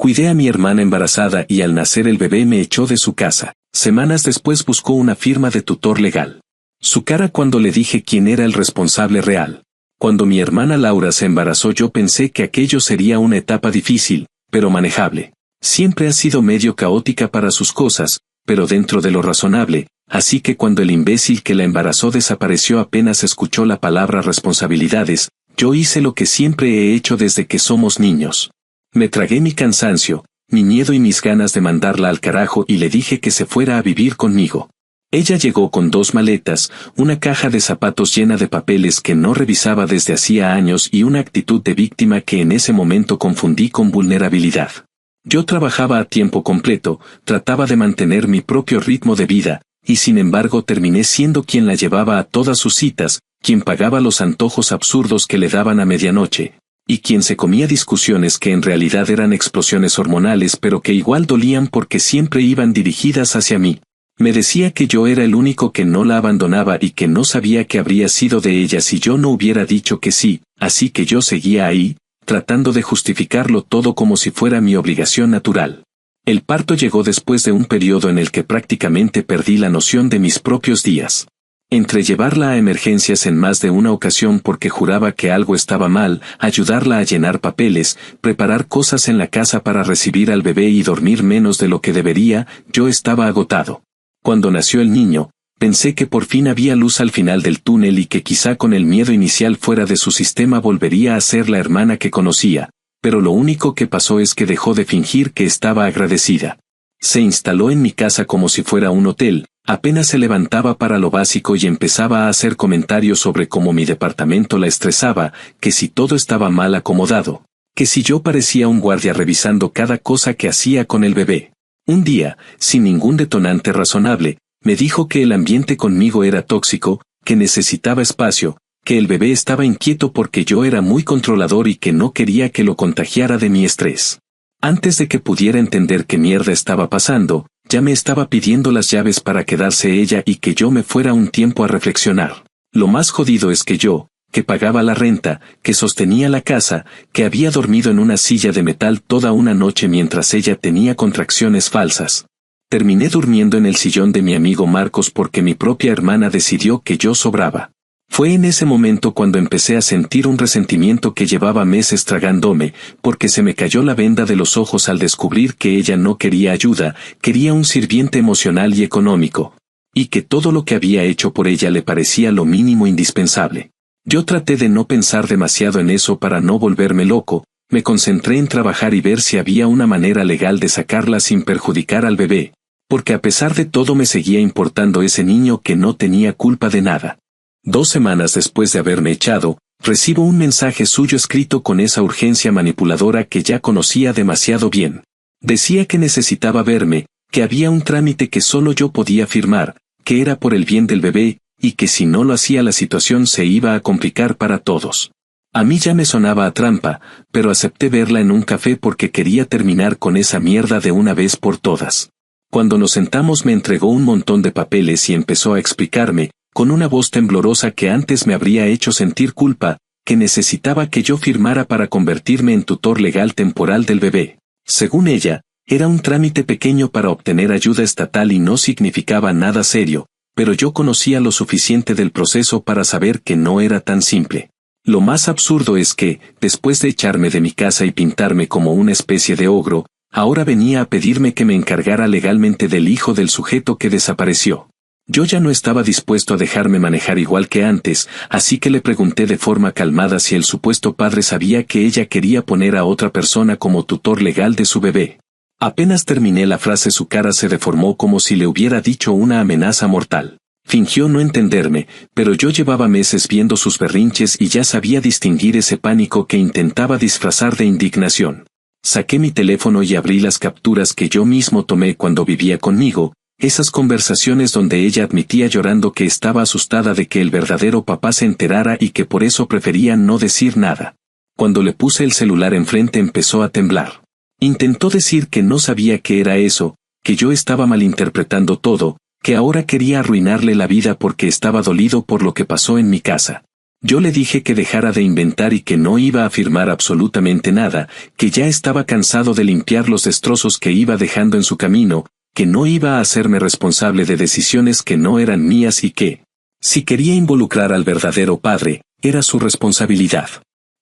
Cuidé a mi hermana embarazada y al nacer el bebé me echó de su casa. Semanas después buscó una firma de tutor legal. Su cara cuando le dije quién era el responsable real. Cuando mi hermana Laura se embarazó yo pensé que aquello sería una etapa difícil, pero manejable. Siempre ha sido medio caótica para sus cosas, pero dentro de lo razonable, así que cuando el imbécil que la embarazó desapareció apenas escuchó la palabra responsabilidades, yo hice lo que siempre he hecho desde que somos niños. Me tragué mi cansancio, mi miedo y mis ganas de mandarla al carajo y le dije que se fuera a vivir conmigo. Ella llegó con 2 maletas, una caja de zapatos llena de papeles que no revisaba desde hacía años y una actitud de víctima que en ese momento confundí con vulnerabilidad. Yo trabajaba a tiempo completo, trataba de mantener mi propio ritmo de vida, y sin embargo terminé siendo quien la llevaba a todas sus citas, quien pagaba los antojos absurdos que le daban a medianoche, y quien se comía discusiones que en realidad eran explosiones hormonales pero que igual dolían porque siempre iban dirigidas hacia mí. Me decía que yo era el único que no la abandonaba y que no sabía qué habría sido de ella si yo no hubiera dicho que sí, así que yo seguía ahí, tratando de justificarlo todo como si fuera mi obligación natural. El parto llegó después de un periodo en el que prácticamente perdí la noción de mis propios días. Entre llevarla a emergencias en más de una ocasión porque juraba que algo estaba mal, ayudarla a llenar papeles, preparar cosas en la casa para recibir al bebé y dormir menos de lo que debería, yo estaba agotado. Cuando nació el niño, pensé que por fin había luz al final del túnel y que quizá con el miedo inicial fuera de su sistema volvería a ser la hermana que conocía, pero lo único que pasó es que dejó de fingir que estaba agradecida. Se instaló en mi casa como si fuera un hotel, apenas se levantaba para lo básico y empezaba a hacer comentarios sobre cómo mi departamento la estresaba, que si todo estaba mal acomodado, que si yo parecía un guardia revisando cada cosa que hacía con el bebé. Un día, sin ningún detonante razonable, me dijo que el ambiente conmigo era tóxico, que necesitaba espacio, que el bebé estaba inquieto porque yo era muy controlador y que no quería que lo contagiara de mi estrés. Antes de que pudiera entender qué mierda estaba pasando, ya me estaba pidiendo las llaves para quedarse ella y que yo me fuera un tiempo a reflexionar. Lo más jodido es que yo, que pagaba la renta, que sostenía la casa, que había dormido en una silla de metal toda una noche mientras ella tenía contracciones falsas. Terminé durmiendo en el sillón de mi amigo Marcos porque mi propia hermana decidió que yo sobraba. Fue en ese momento cuando empecé a sentir un resentimiento que llevaba meses tragándome, porque se me cayó la venda de los ojos al descubrir que ella no quería ayuda, quería un sirviente emocional y económico, y que todo lo que había hecho por ella le parecía lo mínimo indispensable. Yo traté de no pensar demasiado en eso para no volverme loco, me concentré en trabajar y ver si había una manera legal de sacarla sin perjudicar al bebé, porque a pesar de todo me seguía importando ese niño que no tenía culpa de nada. 2 semanas después de haberme echado, recibo un mensaje suyo escrito con esa urgencia manipuladora que ya conocía demasiado bien. Decía que necesitaba verme, que había un trámite que solo yo podía firmar, que era por el bien del bebé, y que si no lo hacía la situación se iba a complicar para todos. A mí ya me sonaba a trampa, pero acepté verla en un café porque quería terminar con esa mierda de una vez por todas. Cuando nos sentamos me entregó un montón de papeles y empezó a explicarme, con una voz temblorosa que antes me habría hecho sentir culpa, que necesitaba que yo firmara para convertirme en tutor legal temporal del bebé. Según ella, era un trámite pequeño para obtener ayuda estatal y no significaba nada serio, pero yo conocía lo suficiente del proceso para saber que no era tan simple. Lo más absurdo es que, después de echarme de mi casa y pintarme como una especie de ogro, ahora venía a pedirme que me encargara legalmente del hijo del sujeto que desapareció. Yo ya no estaba dispuesto a dejarme manejar igual que antes, así que le pregunté de forma calmada si el supuesto padre sabía que ella quería poner a otra persona como tutor legal de su bebé. Apenas terminé la frase su cara se deformó como si le hubiera dicho una amenaza mortal. Fingió no entenderme, pero yo llevaba meses viendo sus berrinches y ya sabía distinguir ese pánico que intentaba disfrazar de indignación. Saqué mi teléfono y abrí las capturas que yo mismo tomé cuando vivía conmigo, esas conversaciones donde ella admitía llorando que estaba asustada de que el verdadero papá se enterara y que por eso prefería no decir nada. Cuando le puse el celular enfrente empezó a temblar. Intentó decir que no sabía qué era eso, que yo estaba malinterpretando todo, que ahora quería arruinarle la vida porque estaba dolido por lo que pasó en mi casa. Yo le dije que dejara de inventar y que no iba a firmar absolutamente nada, que ya estaba cansado de limpiar los destrozos que iba dejando en su camino, que no iba a hacerme responsable de decisiones que no eran mías y que, si quería involucrar al verdadero padre, era su responsabilidad.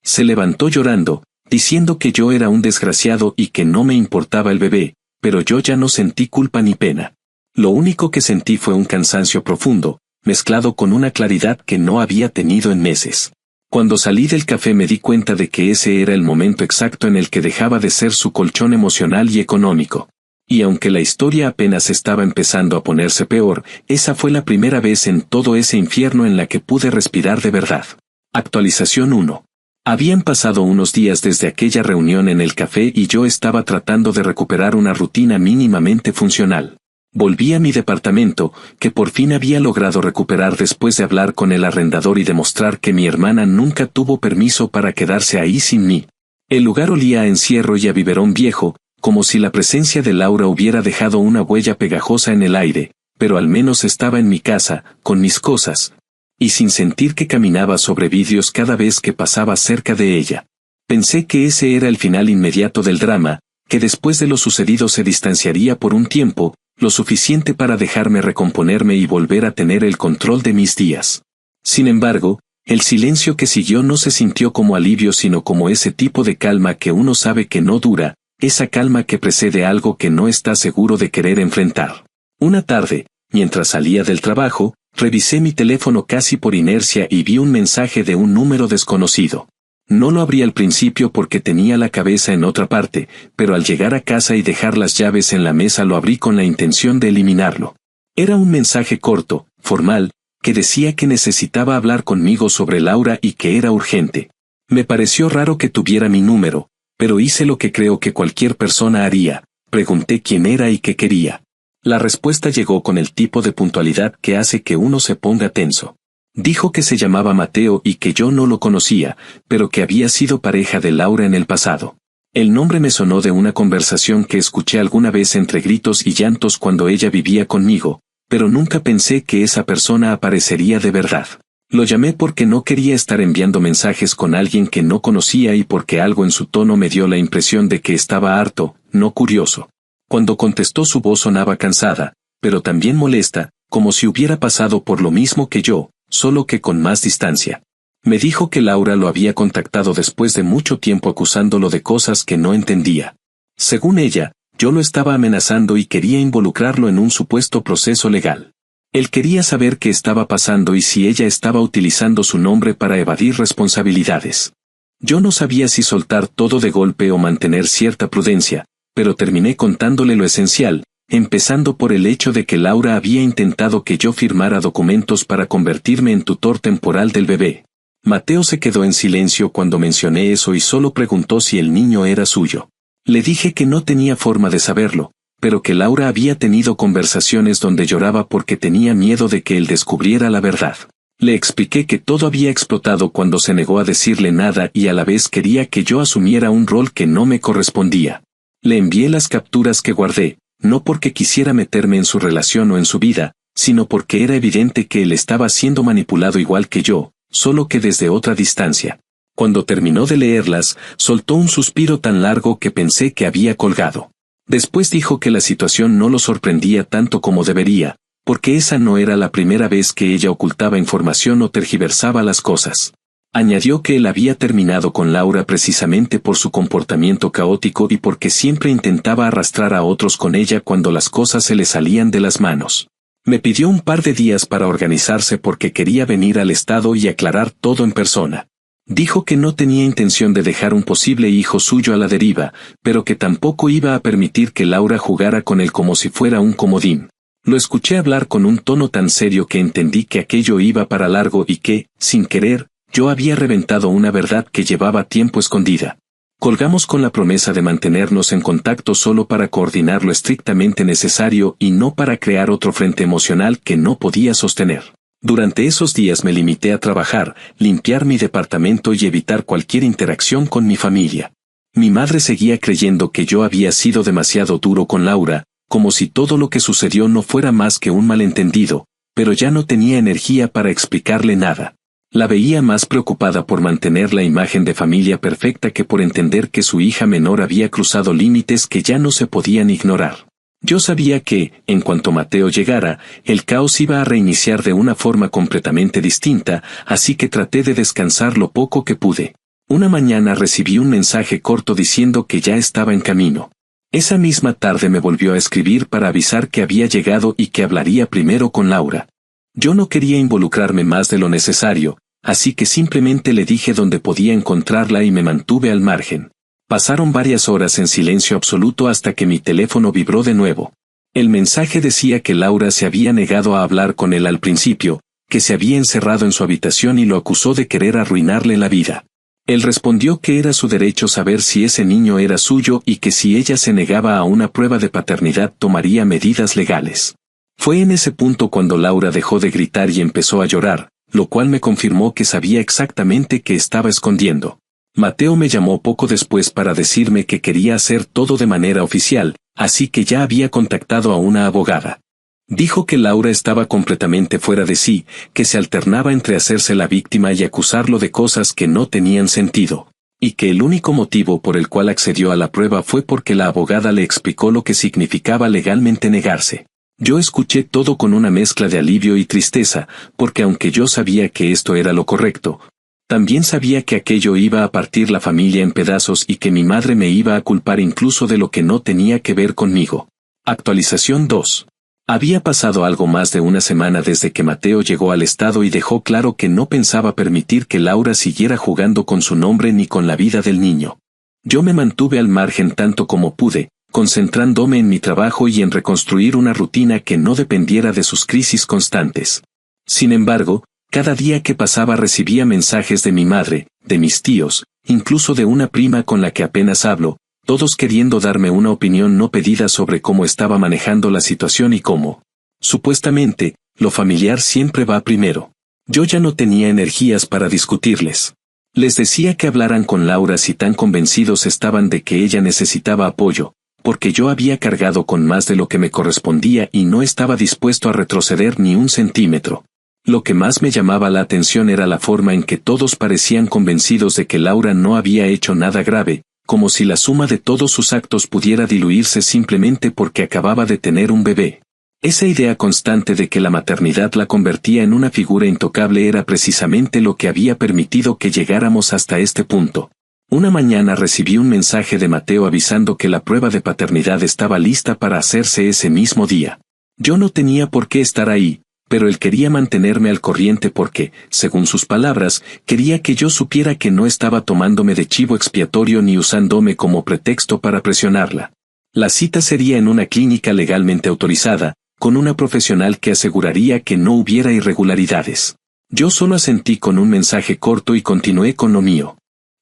Se levantó llorando, diciendo que yo era un desgraciado y que no me importaba el bebé, pero yo ya no sentí culpa ni pena. Lo único que sentí fue un cansancio profundo, mezclado con una claridad que no había tenido en meses. Cuando salí del café me di cuenta de que ese era el momento exacto en el que dejaba de ser su colchón emocional y económico. Y aunque la historia apenas estaba empezando a ponerse peor, esa fue la primera vez en todo ese infierno en la que pude respirar de verdad. Actualización 1. Habían pasado unos días desde aquella reunión en el café y yo estaba tratando de recuperar una rutina mínimamente funcional. Volví a mi departamento, que por fin había logrado recuperar después de hablar con el arrendador y demostrar que mi hermana nunca tuvo permiso para quedarse ahí sin mí. El lugar olía a encierro y a biberón viejo, como si la presencia de Laura hubiera dejado una huella pegajosa en el aire, pero al menos estaba en mi casa, con mis cosas, y sin sentir que caminaba sobre vidrios cada vez que pasaba cerca de ella. Pensé que ese era el final inmediato del drama, que después de lo sucedido se distanciaría por un tiempo, lo suficiente para dejarme recomponerme y volver a tener el control de mis días. Sin embargo, el silencio que siguió no se sintió como alivio sino como ese tipo de calma que uno sabe que no dura, esa calma que precede algo que no está seguro de querer enfrentar. Una tarde, mientras salía del trabajo, revisé mi teléfono casi por inercia y vi un mensaje de un número desconocido. No lo abrí al principio porque tenía la cabeza en otra parte, pero al llegar a casa y dejar las llaves en la mesa lo abrí con la intención de eliminarlo. Era un mensaje corto, formal, que decía que necesitaba hablar conmigo sobre Laura y que era urgente. Me pareció raro que tuviera mi número, pero hice lo que creo que cualquier persona haría, pregunté quién era y qué quería. La respuesta llegó con el tipo de puntualidad que hace que uno se ponga tenso. Dijo que se llamaba Mateo y que yo no lo conocía, pero que había sido pareja de Laura en el pasado. El nombre me sonó de una conversación que escuché alguna vez entre gritos y llantos cuando ella vivía conmigo, pero nunca pensé que esa persona aparecería de verdad. Lo llamé porque no quería estar enviando mensajes con alguien que no conocía y porque algo en su tono me dio la impresión de que estaba harto, no curioso. Cuando contestó su voz sonaba cansada, pero también molesta, como si hubiera pasado por lo mismo que yo, solo que con más distancia. Me dijo que Laura lo había contactado después de mucho tiempo acusándolo de cosas que no entendía. Según ella, yo lo estaba amenazando y quería involucrarlo en un supuesto proceso legal. Él quería saber qué estaba pasando y si ella estaba utilizando su nombre para evadir responsabilidades. Yo no sabía si soltar todo de golpe o mantener cierta prudencia, pero terminé contándole lo esencial, empezando por el hecho de que Laura había intentado que yo firmara documentos para convertirme en tutor temporal del bebé. Mateo se quedó en silencio cuando mencioné eso y solo preguntó si el niño era suyo. Le dije que no tenía forma de saberlo, pero que Laura había tenido conversaciones donde lloraba porque tenía miedo de que él descubriera la verdad. Le expliqué que todo había explotado cuando se negó a decirle nada y a la vez quería que yo asumiera un rol que no me correspondía. Le envié las capturas que guardé, no porque quisiera meterme en su relación o en su vida, sino porque era evidente que él estaba siendo manipulado igual que yo, solo que desde otra distancia. Cuando terminó de leerlas, soltó un suspiro tan largo que pensé que había colgado. Después dijo que la situación no lo sorprendía tanto como debería, porque esa no era la primera vez que ella ocultaba información o tergiversaba las cosas. Añadió que él había terminado con Laura precisamente por su comportamiento caótico y porque siempre intentaba arrastrar a otros con ella cuando las cosas se le salían de las manos. Me pidió un par de días para organizarse porque quería venir al estado y aclarar todo en persona. Dijo que no tenía intención de dejar un posible hijo suyo a la deriva, pero que tampoco iba a permitir que Laura jugara con él como si fuera un comodín. Lo escuché hablar con un tono tan serio que entendí que aquello iba para largo y que, sin querer, yo había reventado una verdad que llevaba tiempo escondida. Colgamos con la promesa de mantenernos en contacto solo para coordinar lo estrictamente necesario y no para crear otro frente emocional que no podía sostener. Durante esos días me limité a trabajar, limpiar mi departamento y evitar cualquier interacción con mi familia. Mi madre seguía creyendo que yo había sido demasiado duro con Laura, como si todo lo que sucedió no fuera más que un malentendido, pero ya no tenía energía para explicarle nada. La veía más preocupada por mantener la imagen de familia perfecta que por entender que su hija menor había cruzado límites que ya no se podían ignorar. Yo sabía que, en cuanto Mateo llegara, el caos iba a reiniciar de una forma completamente distinta, así que traté de descansar lo poco que pude. Una mañana recibí un mensaje corto diciendo que ya estaba en camino. Esa misma tarde me volvió a escribir para avisar que había llegado y que hablaría primero con Laura. Yo no quería involucrarme más de lo necesario, así que simplemente le dije dónde podía encontrarla y me mantuve al margen. Pasaron varias horas en silencio absoluto hasta que mi teléfono vibró de nuevo. El mensaje decía que Laura se había negado a hablar con él al principio, que se había encerrado en su habitación y lo acusó de querer arruinarle la vida. Él respondió que era su derecho saber si ese niño era suyo y que si ella se negaba a una prueba de paternidad tomaría medidas legales. Fue en ese punto cuando Laura dejó de gritar y empezó a llorar, lo cual me confirmó que sabía exactamente qué estaba escondiendo. Mateo me llamó poco después para decirme que quería hacer todo de manera oficial, así que ya había contactado a una abogada. Dijo que Laura estaba completamente fuera de sí, que se alternaba entre hacerse la víctima y acusarlo de cosas que no tenían sentido, y que el único motivo por el cual accedió a la prueba fue porque la abogada le explicó lo que significaba legalmente negarse. Yo escuché todo con una mezcla de alivio y tristeza, porque aunque yo sabía que esto era lo correcto, también sabía que aquello iba a partir la familia en pedazos y que mi madre me iba a culpar incluso de lo que no tenía que ver conmigo. Actualización 2. Había pasado algo más de una semana desde que Mateo llegó al estado y dejó claro que no pensaba permitir que Laura siguiera jugando con su nombre ni con la vida del niño. Yo me mantuve al margen tanto como pude, concentrándome en mi trabajo y en reconstruir una rutina que no dependiera de sus crisis constantes. Sin embargo, cada día que pasaba recibía mensajes de mi madre, de mis tíos, incluso de una prima con la que apenas hablo, todos queriendo darme una opinión no pedida sobre cómo estaba manejando la situación y cómo, supuestamente, lo familiar siempre va primero. Yo ya no tenía energías para discutirles. Les decía que hablaran con Laura si tan convencidos estaban de que ella necesitaba apoyo, porque yo había cargado con más de lo que me correspondía y no estaba dispuesto a retroceder ni un centímetro. Lo que más me llamaba la atención era la forma en que todos parecían convencidos de que Laura no había hecho nada grave, como si la suma de todos sus actos pudiera diluirse simplemente porque acababa de tener un bebé. Esa idea constante de que la maternidad la convertía en una figura intocable era precisamente lo que había permitido que llegáramos hasta este punto. Una mañana recibí un mensaje de Mateo avisando que la prueba de paternidad estaba lista para hacerse ese mismo día. Yo no tenía por qué estar ahí, pero él quería mantenerme al corriente porque, según sus palabras, quería que yo supiera que no estaba tomándome de chivo expiatorio ni usándome como pretexto para presionarla. La cita sería en una clínica legalmente autorizada, con una profesional que aseguraría que no hubiera irregularidades. Yo solo asentí con un mensaje corto y continué con lo mío.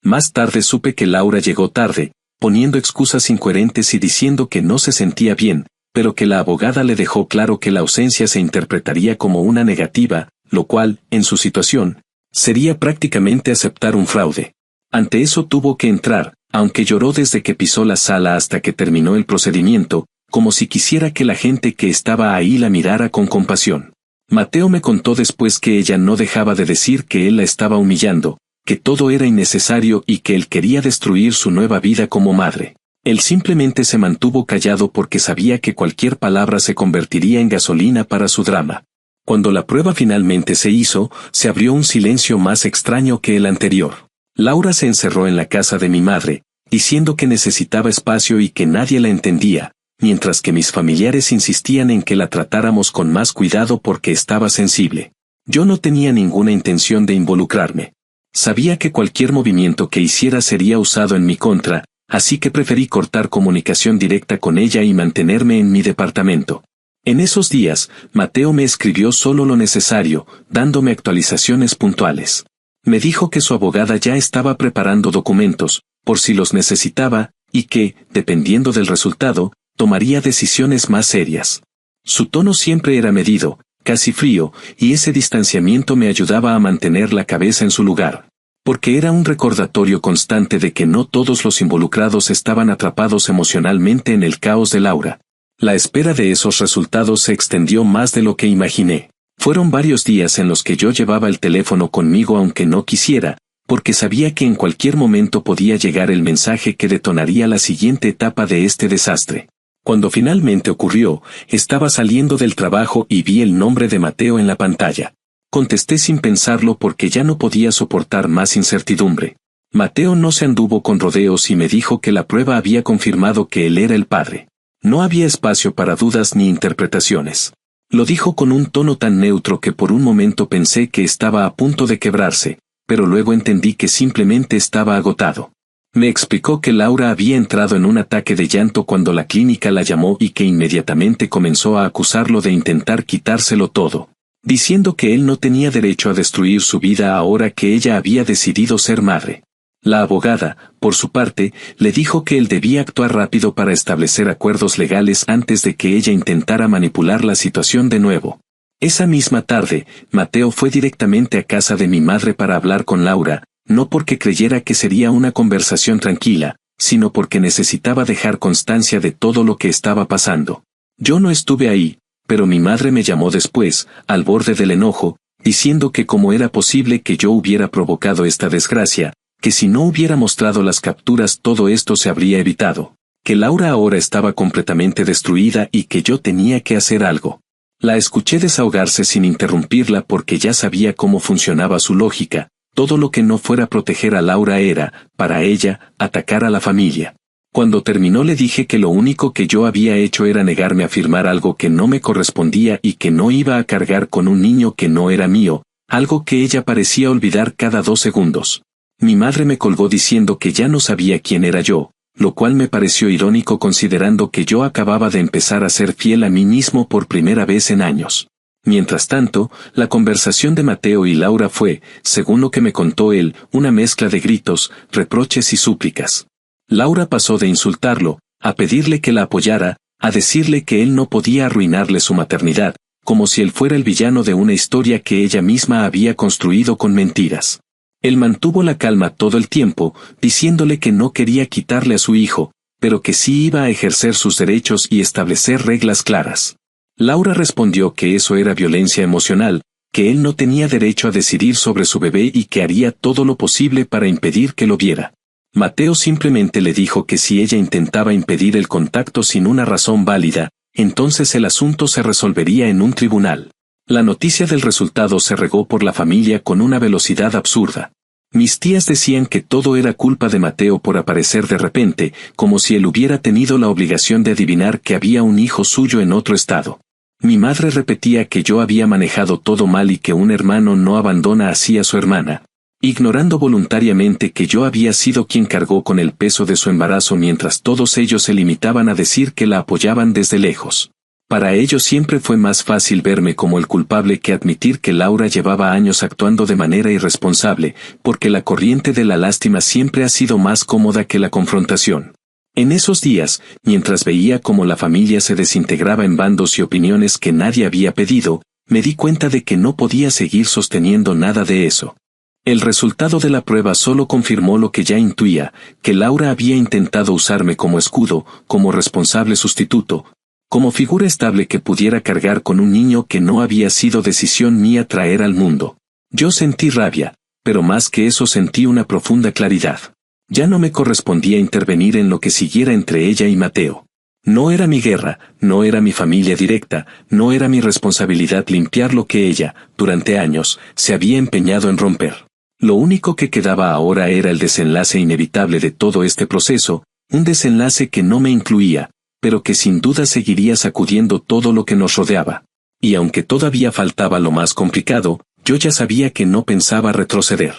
Más tarde supe que Laura llegó tarde, poniendo excusas incoherentes y diciendo que no se sentía bien, pero que la abogada le dejó claro que la ausencia se interpretaría como una negativa, lo cual, en su situación, sería prácticamente aceptar un fraude. Ante eso tuvo que entrar, aunque lloró desde que pisó la sala hasta que terminó el procedimiento, como si quisiera que la gente que estaba ahí la mirara con compasión. Mateo me contó después que ella no dejaba de decir que él la estaba humillando, que todo era innecesario y que él quería destruir su nueva vida como madre. Él simplemente se mantuvo callado porque sabía que cualquier palabra se convertiría en gasolina para su drama. Cuando la prueba finalmente se hizo, se abrió un silencio más extraño que el anterior. Laura se encerró en la casa de mi madre, diciendo que necesitaba espacio y que nadie la entendía, mientras que mis familiares insistían en que la tratáramos con más cuidado porque estaba sensible. Yo no tenía ninguna intención de involucrarme. Sabía que cualquier movimiento que hiciera sería usado en mi contra, así que preferí cortar comunicación directa con ella y mantenerme en mi departamento. En esos días, Mateo me escribió solo lo necesario, dándome actualizaciones puntuales. Me dijo que su abogada ya estaba preparando documentos, por si los necesitaba, y que, dependiendo del resultado, tomaría decisiones más serias. Su tono siempre era medido, casi frío, y ese distanciamiento me ayudaba a mantener la cabeza en su lugar. Porque era un recordatorio constante de que no todos los involucrados estaban atrapados emocionalmente en el caos de Laura. La espera de esos resultados se extendió más de lo que imaginé. Fueron varios días en los que yo llevaba el teléfono conmigo aunque no quisiera, porque sabía que en cualquier momento podía llegar el mensaje que detonaría la siguiente etapa de este desastre. Cuando finalmente ocurrió, estaba saliendo del trabajo y vi el nombre de Mateo en la pantalla. Contesté sin pensarlo porque ya no podía soportar más incertidumbre. Mateo no se anduvo con rodeos y me dijo que la prueba había confirmado que él era el padre. No había espacio para dudas ni interpretaciones. Lo dijo con un tono tan neutro que por un momento pensé que estaba a punto de quebrarse, pero luego entendí que simplemente estaba agotado. Me explicó que Laura había entrado en un ataque de llanto cuando la clínica la llamó y que inmediatamente comenzó a acusarlo de intentar quitárselo todo, diciendo que él no tenía derecho a destruir su vida ahora que ella había decidido ser madre. La abogada, por su parte, le dijo que él debía actuar rápido para establecer acuerdos legales antes de que ella intentara manipular la situación de nuevo. Esa misma tarde, Mateo fue directamente a casa de mi madre para hablar con Laura, no porque creyera que sería una conversación tranquila, sino porque necesitaba dejar constancia de todo lo que estaba pasando. Yo no estuve ahí, pero mi madre me llamó después, al borde del enojo, diciendo que cómo era posible que yo hubiera provocado esta desgracia, que si no hubiera mostrado las capturas todo esto se habría evitado, que Laura ahora estaba completamente destruida y que yo tenía que hacer algo. La escuché desahogarse sin interrumpirla porque ya sabía cómo funcionaba su lógica. Todo lo que no fuera proteger a Laura era, para ella, atacar a la familia. Cuando terminó le dije que lo único que yo había hecho era negarme a firmar algo que no me correspondía y que no iba a cargar con un niño que no era mío, algo que ella parecía olvidar cada 2 segundos. Mi madre me colgó diciendo que ya no sabía quién era yo, lo cual me pareció irónico considerando que yo acababa de empezar a ser fiel a mí mismo por primera vez en años. Mientras tanto, la conversación de Mateo y Laura fue, según lo que me contó él, una mezcla de gritos, reproches y súplicas. Laura pasó de insultarlo, a pedirle que la apoyara, a decirle que él no podía arruinarle su maternidad, como si él fuera el villano de una historia que ella misma había construido con mentiras. Él mantuvo la calma todo el tiempo, diciéndole que no quería quitarle a su hijo, pero que sí iba a ejercer sus derechos y establecer reglas claras. Laura respondió que eso era violencia emocional, que él no tenía derecho a decidir sobre su bebé y que haría todo lo posible para impedir que lo viera. Mateo simplemente le dijo que si ella intentaba impedir el contacto sin una razón válida, entonces el asunto se resolvería en un tribunal. La noticia del resultado se regó por la familia con una velocidad absurda. Mis tías decían que todo era culpa de Mateo por aparecer de repente, como si él hubiera tenido la obligación de adivinar que había un hijo suyo en otro estado. Mi madre repetía que yo había manejado todo mal y que un hermano no abandona así a su hermana, ignorando voluntariamente que yo había sido quien cargó con el peso de su embarazo mientras todos ellos se limitaban a decir que la apoyaban desde lejos. Para ellos siempre fue más fácil verme como el culpable que admitir que Laura llevaba años actuando de manera irresponsable, porque la corriente de la lástima siempre ha sido más cómoda que la confrontación. En esos días, mientras veía cómo la familia se desintegraba en bandos y opiniones que nadie había pedido, me di cuenta de que no podía seguir sosteniendo nada de eso. El resultado de la prueba solo confirmó lo que ya intuía, que Laura había intentado usarme como escudo, como responsable sustituto, como figura estable que pudiera cargar con un niño que no había sido decisión mía traer al mundo. Yo sentí rabia, pero más que eso sentí una profunda claridad. Ya no me correspondía intervenir en lo que siguiera entre ella y Mateo. No era mi guerra, no era mi familia directa, no era mi responsabilidad limpiar lo que ella, durante años, se había empeñado en romper. Lo único que quedaba ahora era el desenlace inevitable de todo este proceso, un desenlace que no me incluía, pero que sin duda seguiría sacudiendo todo lo que nos rodeaba. Y aunque todavía faltaba lo más complicado, yo ya sabía que no pensaba retroceder.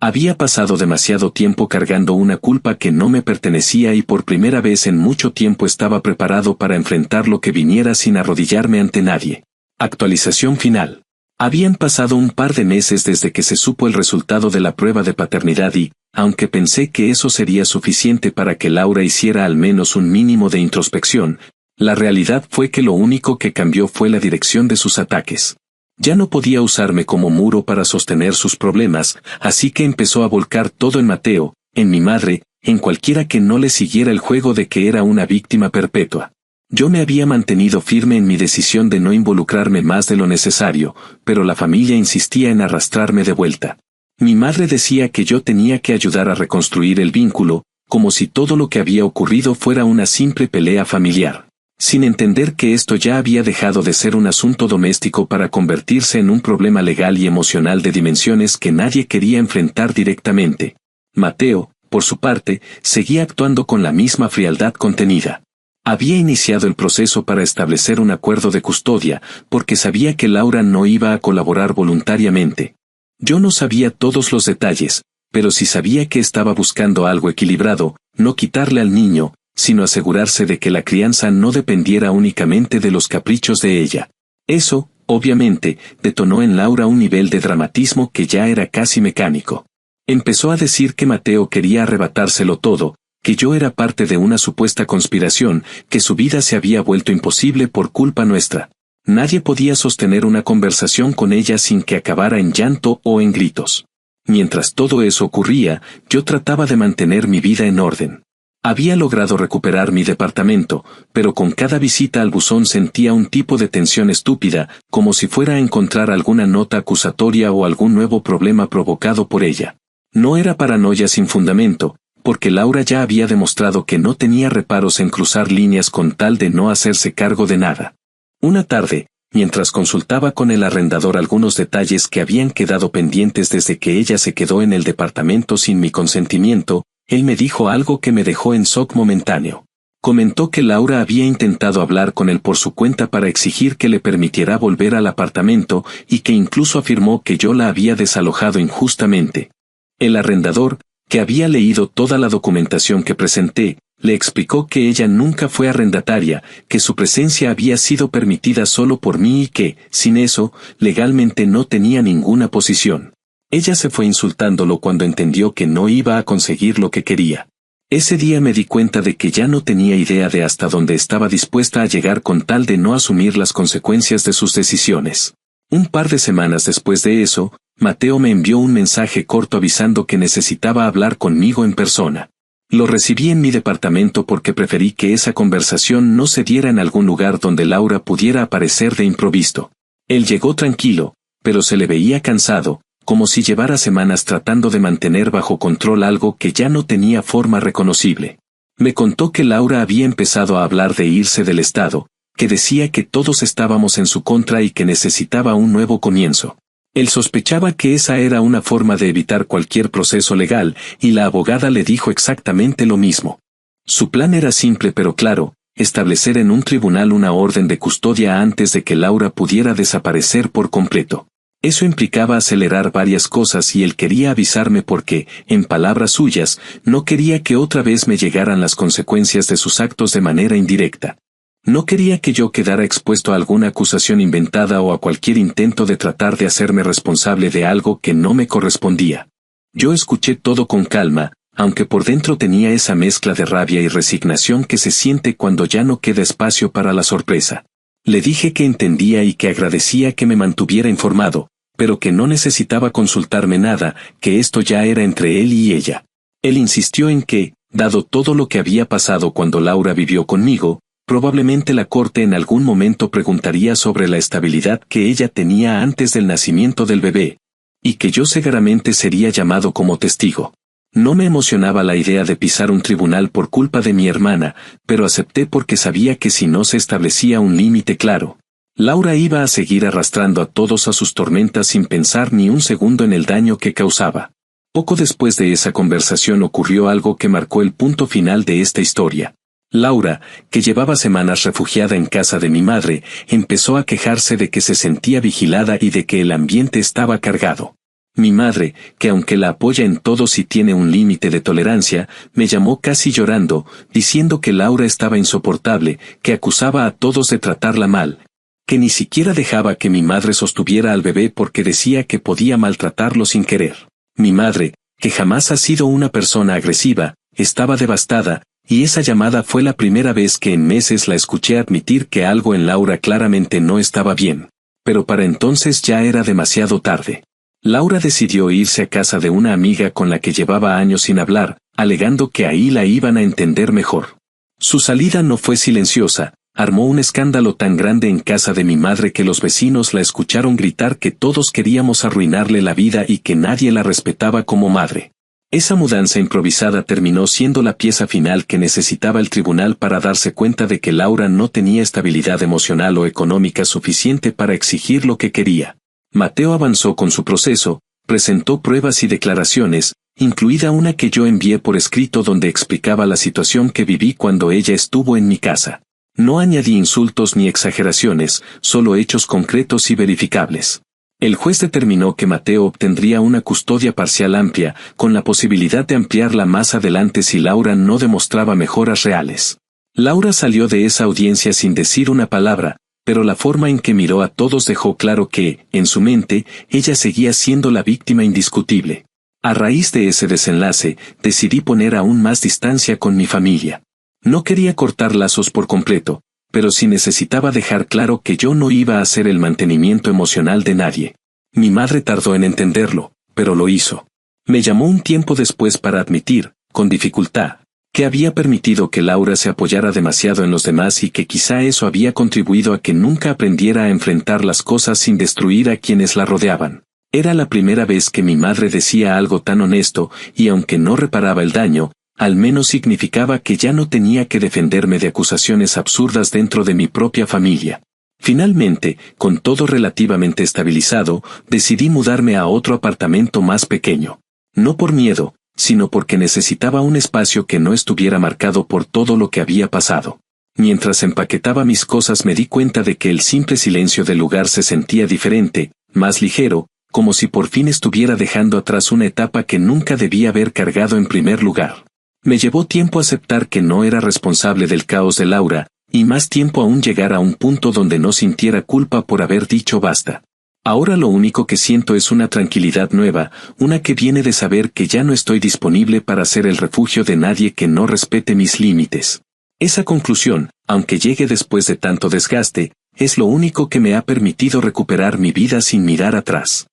Había pasado demasiado tiempo cargando una culpa que no me pertenecía y por primera vez en mucho tiempo estaba preparado para enfrentar lo que viniera sin arrodillarme ante nadie. Actualización final. Habían pasado un par de meses desde que se supo el resultado de la prueba de paternidad y, aunque pensé que eso sería suficiente para que Laura hiciera al menos un mínimo de introspección, la realidad fue que lo único que cambió fue la dirección de sus ataques. Ya no podía usarme como muro para sostener sus problemas, así que empezó a volcar todo en Mateo, en mi madre, en cualquiera que no le siguiera el juego de que era una víctima perpetua. Yo me había mantenido firme en mi decisión de no involucrarme más de lo necesario, pero la familia insistía en arrastrarme de vuelta. Mi madre decía que yo tenía que ayudar a reconstruir el vínculo, como si todo lo que había ocurrido fuera una simple pelea familiar, sin entender que esto ya había dejado de ser un asunto doméstico para convertirse en un problema legal y emocional de dimensiones que nadie quería enfrentar directamente. Mateo, por su parte, seguía actuando con la misma frialdad contenida. Había iniciado el proceso para establecer un acuerdo de custodia, porque sabía que Laura no iba a colaborar voluntariamente. Yo no sabía todos los detalles, pero sí sabía que estaba buscando algo equilibrado, no quitarle al niño, sino asegurarse de que la crianza no dependiera únicamente de los caprichos de ella. Eso, obviamente, detonó en Laura un nivel de dramatismo que ya era casi mecánico. Empezó a decir que Mateo quería arrebatárselo todo, que yo era parte de una supuesta conspiración, que su vida se había vuelto imposible por culpa nuestra. Nadie podía sostener una conversación con ella sin que acabara en llanto o en gritos. Mientras todo eso ocurría, yo trataba de mantener mi vida en orden. Había logrado recuperar mi departamento, pero con cada visita al buzón sentía un tipo de tensión estúpida, como si fuera a encontrar alguna nota acusatoria o algún nuevo problema provocado por ella. No era paranoia sin fundamento, porque Laura ya había demostrado que no tenía reparos en cruzar líneas con tal de no hacerse cargo de nada. Una tarde, mientras consultaba con el arrendador algunos detalles que habían quedado pendientes desde que ella se quedó en el departamento sin mi consentimiento, él me dijo algo que me dejó en shock momentáneo. Comentó que Laura había intentado hablar con él por su cuenta para exigir que le permitiera volver al apartamento y que incluso afirmó que yo la había desalojado injustamente. El arrendador, que había leído toda la documentación que presenté, le explicó que ella nunca fue arrendataria, que su presencia había sido permitida solo por mí y que, sin eso, legalmente no tenía ninguna posición. Ella se fue insultándolo cuando entendió que no iba a conseguir lo que quería. Ese día me di cuenta de que ya no tenía idea de hasta dónde estaba dispuesta a llegar con tal de no asumir las consecuencias de sus decisiones. Un par de semanas después de eso, Mateo me envió un mensaje corto avisando que necesitaba hablar conmigo en persona. Lo recibí en mi departamento porque preferí que esa conversación no se diera en algún lugar donde Laura pudiera aparecer de improviso. Él llegó tranquilo, pero se le veía cansado, como si llevara semanas tratando de mantener bajo control algo que ya no tenía forma reconocible. Me contó que Laura había empezado a hablar de irse del estado, que decía que todos estábamos en su contra y que necesitaba un nuevo comienzo. Él sospechaba que esa era una forma de evitar cualquier proceso legal, y la abogada le dijo exactamente lo mismo. Su plan era simple pero claro, establecer en un tribunal una orden de custodia antes de que Laura pudiera desaparecer por completo. Eso implicaba acelerar varias cosas y él quería avisarme porque, en palabras suyas, no quería que otra vez me llegaran las consecuencias de sus actos de manera indirecta. No quería que yo quedara expuesto a alguna acusación inventada o a cualquier intento de tratar de hacerme responsable de algo que no me correspondía. Yo escuché todo con calma, aunque por dentro tenía esa mezcla de rabia y resignación que se siente cuando ya no queda espacio para la sorpresa. Le dije que entendía y que agradecía que me mantuviera informado, pero que no necesitaba consultarme nada, que esto ya era entre él y ella. Él insistió en que, dado todo lo que había pasado cuando Laura vivió conmigo, probablemente la corte en algún momento preguntaría sobre la estabilidad que ella tenía antes del nacimiento del bebé, y que yo seguramente sería llamado como testigo. No me emocionaba la idea de pisar un tribunal por culpa de mi hermana, pero acepté porque sabía que si no se establecía un límite claro, Laura iba a seguir arrastrando a todos a sus tormentas sin pensar ni un segundo en el daño que causaba. Poco después de esa conversación ocurrió algo que marcó el punto final de esta historia. Laura, que llevaba semanas refugiada en casa de mi madre, empezó a quejarse de que se sentía vigilada y de que el ambiente estaba cargado. Mi madre, que aunque la apoya en todo si tiene un límite de tolerancia, me llamó casi llorando, diciendo que Laura estaba insoportable, que acusaba a todos de tratarla mal, que ni siquiera dejaba que mi madre sostuviera al bebé porque decía que podía maltratarlo sin querer. Mi madre, que jamás ha sido una persona agresiva, estaba devastada, y esa llamada fue la primera vez que en meses la escuché admitir que algo en Laura claramente no estaba bien. Pero para entonces ya era demasiado tarde. Laura decidió irse a casa de una amiga con la que llevaba años sin hablar, alegando que ahí la iban a entender mejor. Su salida no fue silenciosa, Armó un escándalo tan grande en casa de mi madre que los vecinos la escucharon gritar que todos queríamos arruinarle la vida y que nadie la respetaba como madre. Esa mudanza improvisada terminó siendo la pieza final que necesitaba el tribunal para darse cuenta de que Laura no tenía estabilidad emocional o económica suficiente para exigir lo que quería. Mateo avanzó con su proceso, presentó pruebas y declaraciones, incluida una que yo envié por escrito donde explicaba la situación que viví cuando ella estuvo en mi casa. No añadí insultos ni exageraciones, solo hechos concretos y verificables. El juez determinó que Mateo obtendría una custodia parcial amplia, con la posibilidad de ampliarla más adelante si Laura no demostraba mejoras reales. Laura salió de esa audiencia sin decir una palabra, pero la forma en que miró a todos dejó claro que, en su mente, ella seguía siendo la víctima indiscutible. A raíz de ese desenlace, decidí poner aún más distancia con mi familia. No quería cortar lazos por completo, pero sí necesitaba dejar claro que yo no iba a hacer el mantenimiento emocional de nadie. Mi madre tardó en entenderlo, pero lo hizo. Me llamó un tiempo después para admitir, con dificultad, que había permitido que Laura se apoyara demasiado en los demás y que quizá eso había contribuido a que nunca aprendiera a enfrentar las cosas sin destruir a quienes la rodeaban. Era la primera vez que mi madre decía algo tan honesto, y aunque no reparaba el daño, al menos significaba que ya no tenía que defenderme de acusaciones absurdas dentro de mi propia familia. Finalmente, con todo relativamente estabilizado, decidí mudarme a otro apartamento más pequeño. No por miedo, sino porque necesitaba un espacio que no estuviera marcado por todo lo que había pasado. Mientras empaquetaba mis cosas me di cuenta de que el simple silencio del lugar se sentía diferente, más ligero, como si por fin estuviera dejando atrás una etapa que nunca debía haber cargado en primer lugar. Me llevó tiempo aceptar que no era responsable del caos de Laura, y más tiempo aún llegar a un punto donde no sintiera culpa por haber dicho basta. Ahora lo único que siento es una tranquilidad nueva, una que viene de saber que ya no estoy disponible para ser el refugio de nadie que no respete mis límites. Esa conclusión, aunque llegue después de tanto desgaste, es lo único que me ha permitido recuperar mi vida sin mirar atrás.